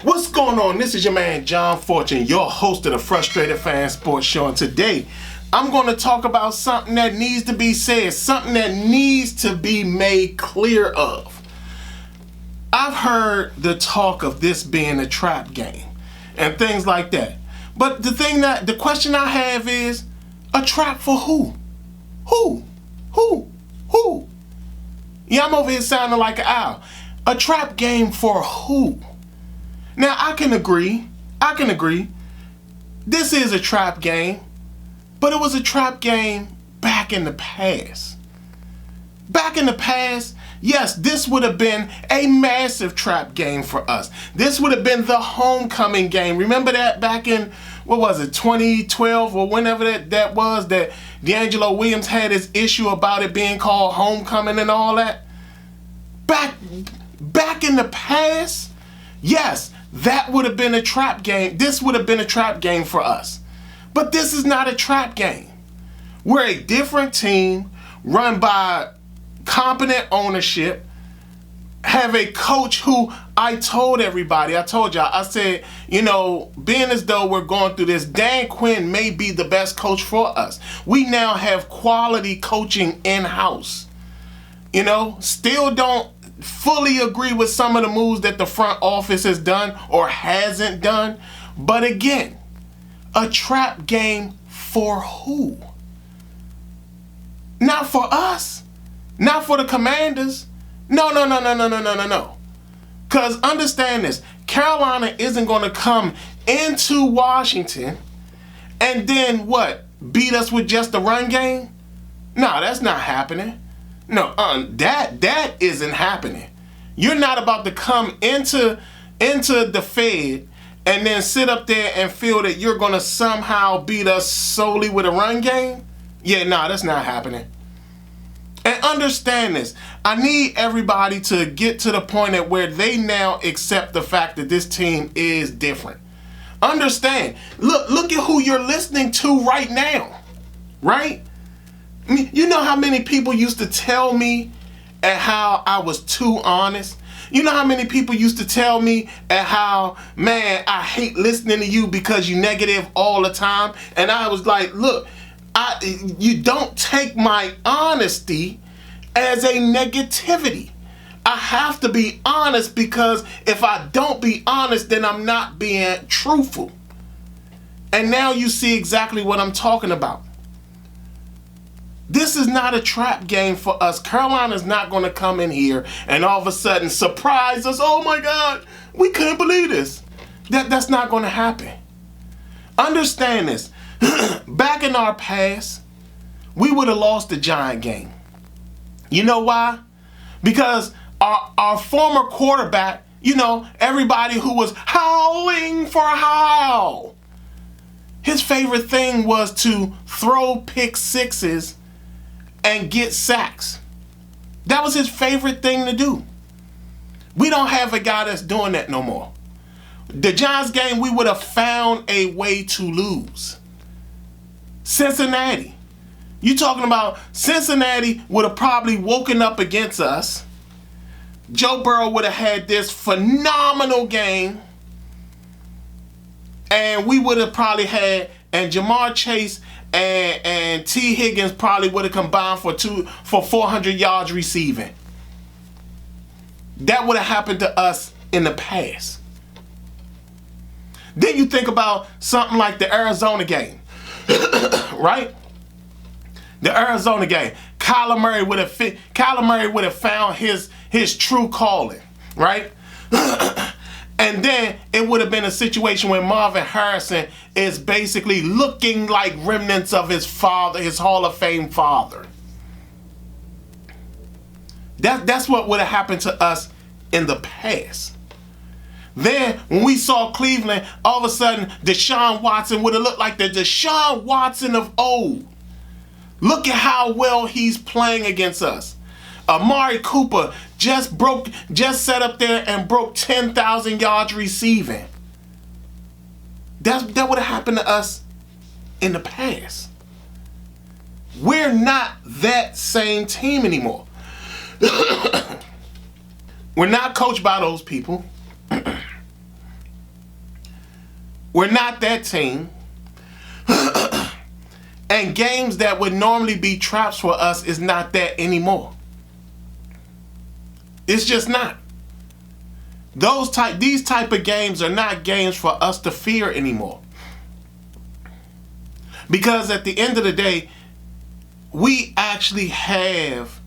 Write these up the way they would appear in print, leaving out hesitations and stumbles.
What's going on? This is your man John Fortune, your host of the Frustrated Fan Sports Show, and today I'm going to talk about something that needs to be said, something that needs to be made clear of. I've heard the talk of this being a trap game and things like that, but the question I have is, a trap for who? Who? Yeah, I'm over here sounding like an owl. A trap game for who? Now, I can agree. This is a trap game, but it was a trap game back in the past. Back in the past, yes, this would have been a massive trap game for us. This would have been the homecoming game. Remember that back in, 2012 or whenever that was, that D'Angelo Williams had his issue about it being called homecoming and all that? Back in the past, yes, that would have been a trap game. This would have been a trap game for us. But this is not a trap game. We're a different team run by competent ownership, have a coach who I told y'all, I said, being as though we're going through this, Dan Quinn may be the best coach for us. We now have quality coaching in-house. Still don't fully agree with some of the moves that the front office has done or hasn't done. But again, a trap game for who? Not for us. Not for the Commanders. No. Because understand this, Carolina isn't going to come into Washington and then beat us with just the run game? No, that's not happening. No, that isn't happening. You're not about to come into the Fed and then sit up there and feel that you're going to somehow beat us solely with a run game? Yeah, no, that's not happening. And understand this. I need everybody to get to the point at where they now accept the fact that this team is different. Understand. Look at who you're listening to right now. Right? I mean, you know how many people used to tell me at how I was too honest? You know how many people used to tell me at how, man, I hate listening to you because you negative all the time? And I was like, look, you don't take my honesty as a negativity. I have to be honest, because if I don't be honest, then I'm not being truthful. And now you see exactly what I'm talking about. This is not a trap game for us. Carolina's not going to come in here and all of a sudden surprise us. Oh my God, we couldn't believe this. That's not going to happen. Understand this. Back in our past, we would have lost the Giant game. You know why? Because our former quarterback, everybody who was howling for a howl, his favorite thing was to throw pick sixes and get sacks. That was his favorite thing to do. We don't have a guy that's doing that no more. The Giants game, we would have found a way to lose. Cincinnati. You talking about Cincinnati would have probably woken up against us. Joe Burrow would have had this phenomenal game. And we would have probably had, and Jamar Chase and T. Higgins probably would have combined for 400 yards receiving. That would have happened to us in the past. Then you think about something like the Arizona game, right? The Arizona game. Kyler Murray would have found his true calling, right? And then it would have been a situation where Marvin Harrison is basically looking like remnants of his father, his Hall of Fame father. That's what would have happened to us in the past. Then, when we saw Cleveland, all of a sudden, Deshaun Watson would have looked like the Deshaun Watson of old. Look at how well he's playing against us. Amari Cooper just sat up there and broke 10,000 yards receiving. That would have happened to us in the past. We're not that same team anymore. We're not coached by those people. We're not that team. And games that would normally be traps for us is not that anymore. It's just not. These type of games are not games for us to fear anymore. Because at the end of the day, we actually have,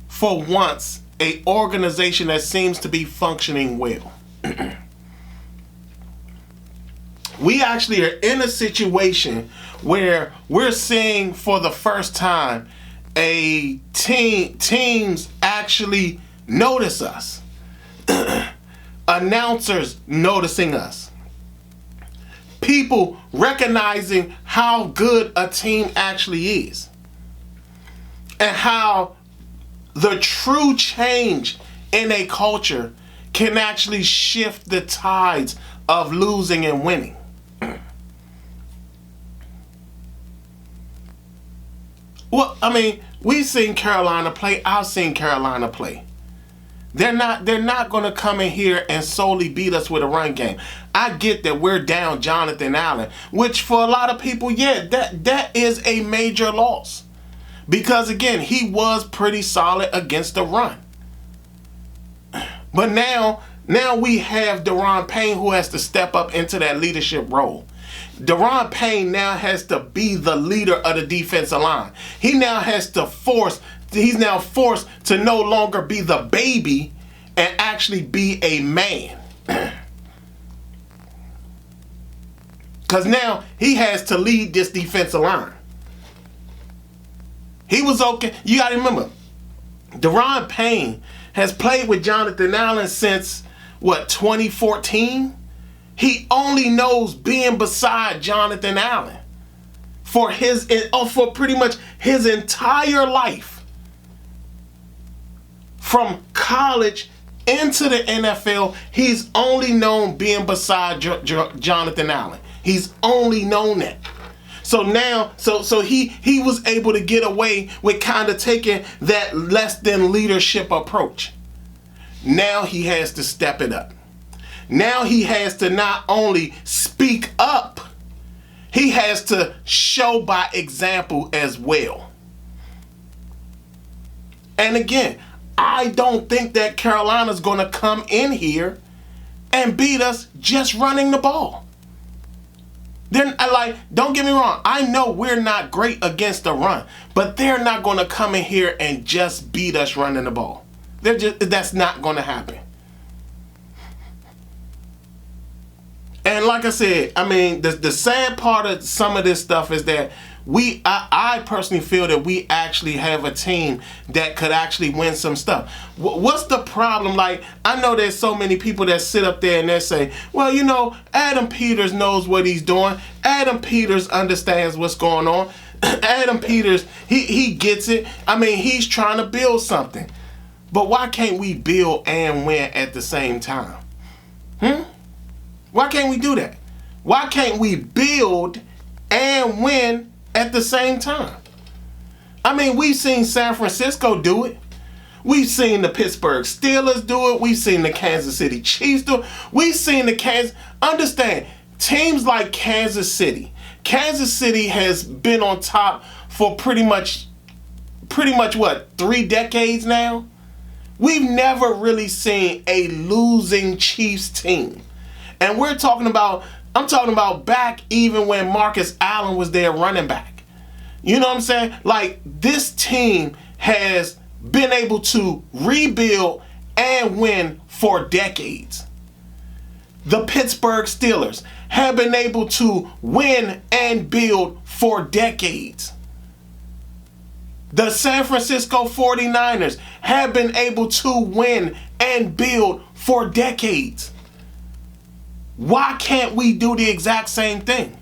for once, an organization that seems to be functioning well. We actually are in a situation where we're seeing for the first time teams actually notice us. Announcers noticing us. People recognizing how good a team actually is. And how the true change in a culture can actually shift the tides of losing and winning. Well, I mean, we've seen Carolina play. I've seen Carolina play. They're not going to come in here and solely beat us with a run game. I get that we're down Jonathan Allen, which for a lot of people, yeah, that is a major loss. Because again, he was pretty solid against the run. But now we have Daron Payne who has to step up into that leadership role. Daron Payne now has to be the leader of the defensive line. He's now forced to no longer be the baby and actually be a man. Because now he has to lead this defensive line. He was okay. You got to remember, Daron Payne has played with Jonathan Allen since, 2014? He only knows being beside Jonathan Allen for pretty much his entire life. From college into the NFL, he's only known being beside Jonathan Allen. He's only known that. So now, so he was able to get away with kind of taking that less than leadership approach. Now he has to step it up. Now he has to not only speak up, he has to show by example as well. And again, I don't think that Carolina's going to come in here and beat us just running the ball. Don't get me wrong. I know we're not great against the run, but they're not going to come in here and just beat us running the ball. That's not going to happen. And like I said, I mean, the sad part of some of this stuff is that I personally feel that we actually have a team that could actually win some stuff. What's the problem? Like, I know there's so many people that sit up there and they say, well, Adam Peters knows what he's doing. Adam Peters understands what's going on. Adam Peters, he gets it. I mean, he's trying to build something. But why can't we build and win at the same time? Why can't we do that? Why can't we build and win at the same time? I mean, we've seen San Francisco do it. We've seen the Pittsburgh Steelers do it. We've seen the Kansas City Chiefs do it. We've seen understand, teams like Kansas City. Kansas City has been on top for pretty much 3 decades now? We've never really seen a losing Chiefs team. And I'm talking about back even when Marcus Allen was their running back. You know what I'm saying? Like, this team has been able to rebuild and win for decades. The Pittsburgh Steelers have been able to win and build for decades. The San Francisco 49ers have been able to win and build for decades. Why can't we do the exact same thing?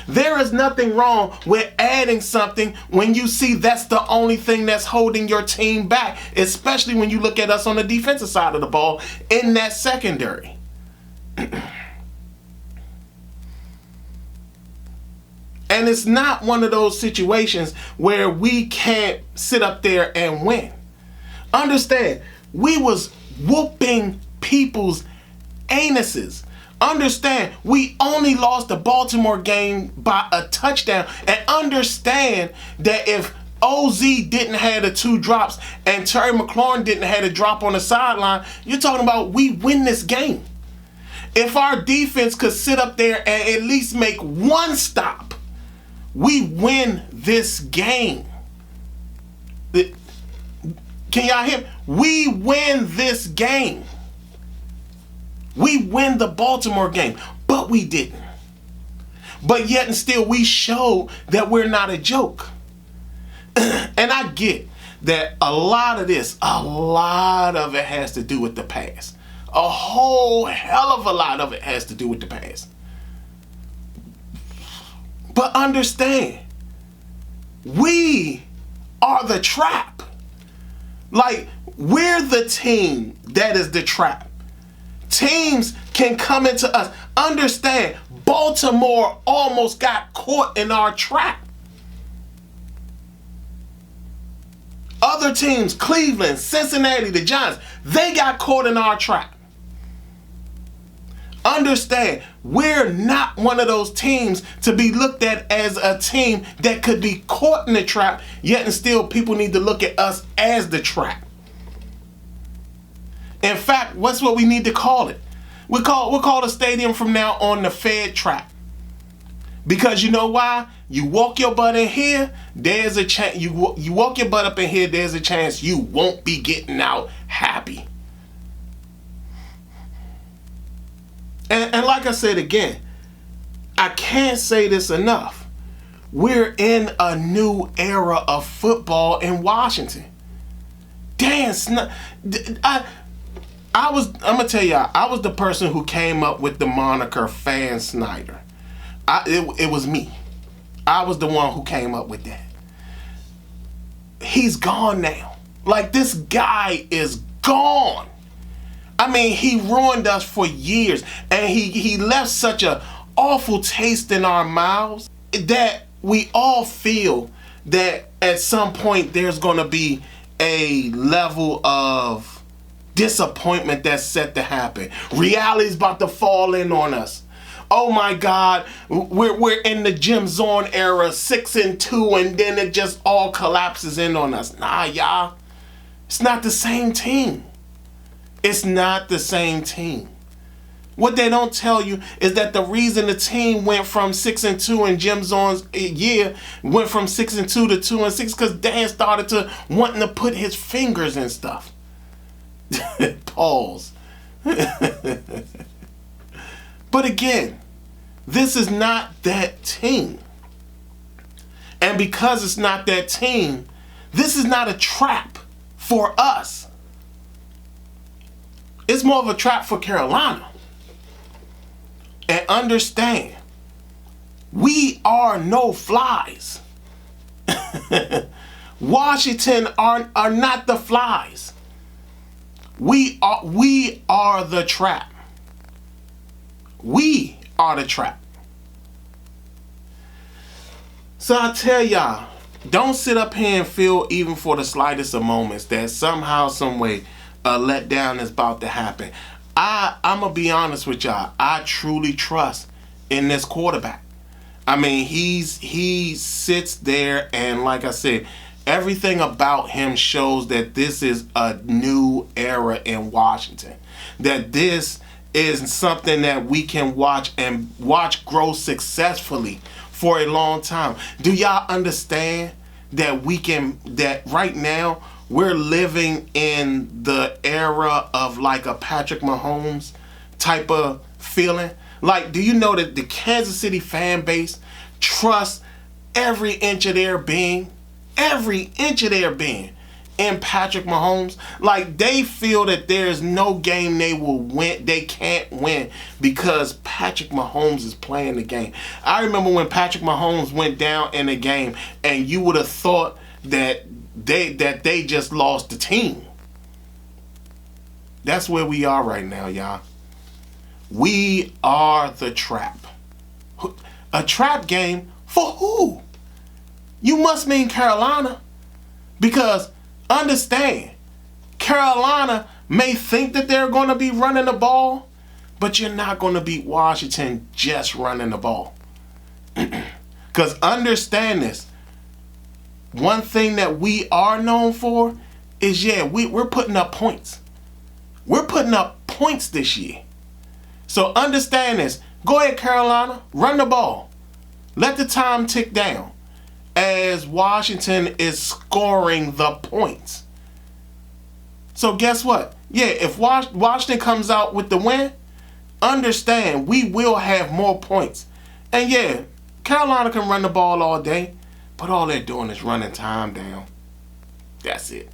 There is nothing wrong with adding something when you see that's the only thing that's holding your team back, especially when you look at us on the defensive side of the ball in that secondary. And it's not one of those situations where we can't sit up there and win. Understand, we was whooping people's anuses. Understand, we only lost the Baltimore game by a touchdown. And understand that if OZ didn't have the 2 drops and Terry McLaurin didn't have a drop on the sideline, you're talking about we win this game. If our defense could sit up there and at least make 1 stop, we win this game. Can y'all hear me? We win this game. We win the Baltimore game, but we didn't. But yet and still we showed that we're not a joke. And I get that a lot of it has to do with the past. A whole hell of a lot of it has to do with the past. But understand, we are the trap. Like, we're the team that is the trap. Teams can come into us. Understand, Baltimore almost got caught in our trap. Other teams, Cleveland, Cincinnati, the Giants, they got caught in our trap. Understand, we're not one of those teams to be looked at as a team that could be caught in the trap, yet and still people need to look at us as the trap. In fact, what's what we need to call it? We'll call the stadium from now on the Fed trap. Because you know why? You walk your butt in here, there's a chance. You walk your butt up in here, there's a chance you won't be getting out happy. And like I said again, I can't say this enough. We're in a new era of football in Washington. I'm gonna tell y'all, I was the person who came up with the moniker Fan Snyder. It was me. I was the one who came up with that. He's gone now. Like, this guy is gone. I mean, he ruined us for years, and he left such a awful taste in our mouths that we all feel that at some point there's going to be a level of disappointment that's set to happen. Reality's about to fall in on us. Oh my God, we're in the Jim Zorn era, 6-2, and then it just all collapses in on us. Nah, y'all, it's not the same team. It's not the same team. What they don't tell you is that the reason the team went from 6-2 in Jim Zorn's year, went from 6-2 to 2-6, because Dan started to wanting to put his fingers in stuff. Pause. But again, this is not that team. And because it's not that team, this is not a trap for us. It's more of a trap for Carolina. And understand, we are no flies. Washington are not the flies. We are the trap. We are the trap. So I tell y'all, don't sit up here and feel even for the slightest of moments that somehow, some way, a letdown is about to happen. I'm going to be honest with y'all. I truly trust in this quarterback. I mean, he sits there, and like I said, everything about him shows that this is a new era in Washington. That this is something that we can watch and watch grow successfully for a long time. Do y'all understand that that right now we're living in the era of like a Patrick Mahomes type of feeling? Like, do you know that the Kansas City fan base trusts every inch of their being? Every inch of their being in Patrick Mahomes. Like, they feel that there's no game they will win. They can't win because Patrick Mahomes is playing the game. I remember when Patrick Mahomes went down in a game, and you would have thought that they just lost the team. That's where we are right now, y'all. We are the trap. A trap game for who? You must mean Carolina. Because understand, Carolina may think that they're going to be running the ball, but you're not going to beat Washington just running the ball. Because understand this. One thing that we are known for is, we're putting up points. We're putting up points this year. So understand this. Go ahead, Carolina. Run the ball. Let the time tick down as Washington is scoring the points. So guess what? Yeah, if Washington comes out with the win, understand we will have more points. And yeah, Carolina can run the ball all day, but all they're doing is running time down. That's it.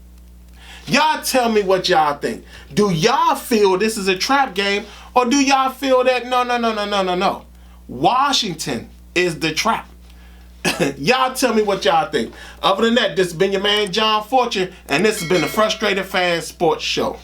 Y'all tell me what y'all think. Do y'all feel this is a trap game, or do y'all feel that no. Washington is the trap? Y'all tell me what y'all think. Other than that, this has been your man John Fortune, and this has been the Frustrated Fan Sports Show.